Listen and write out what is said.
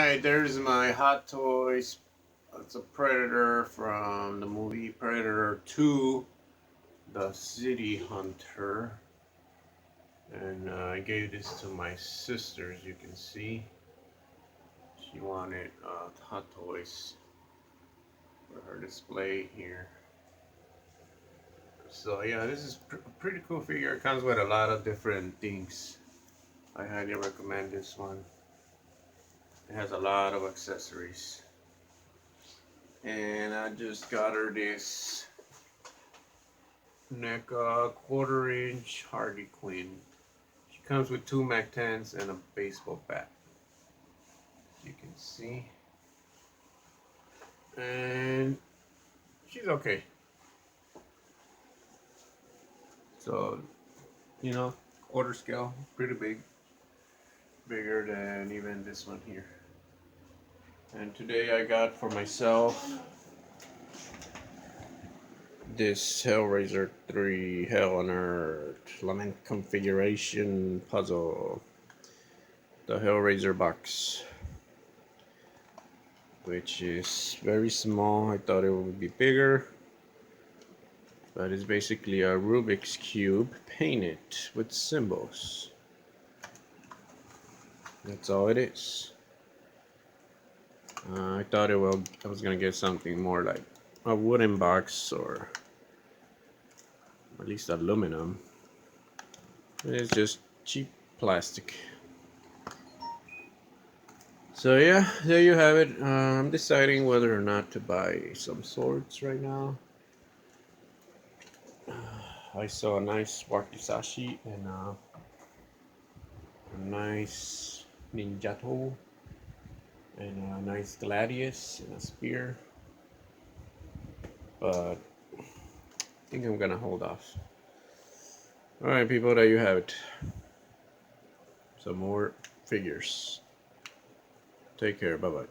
Alright, there's my Hot Toys. It's a Predator from the movie Predator 2, The City Hunter. And I gave this to my sister, as you can see. She wanted Hot Toys for her display here. So yeah, this is a pretty cool figure. It comes with a lot of different things. I highly recommend this one. It has a lot of accessories. And I just got her this neck 1/4-inch Harley Quinn. She comes with 2 Mac 10s and a baseball bat. You can see. And she's okay. So, you know, quarter scale, pretty big. Bigger than even this one here. And today I got for myself this Hellraiser 3 Hell on Earth Lament Configuration Puzzle. The Hellraiser box, which is very small. I thought it would be bigger, but it's basically a Rubik's Cube painted with symbols. That's all it is. I thought I was gonna get something more like a wooden box or at least aluminum. It's just cheap plastic. So yeah, there you have it. I'm deciding whether or not to buy some swords right now. I saw a nice wakizashi and a nice ninjato and a nice gladius and a spear. But I think I'm gonna hold off. Alright people, there you have it. Some more figures. Take care, bye bye.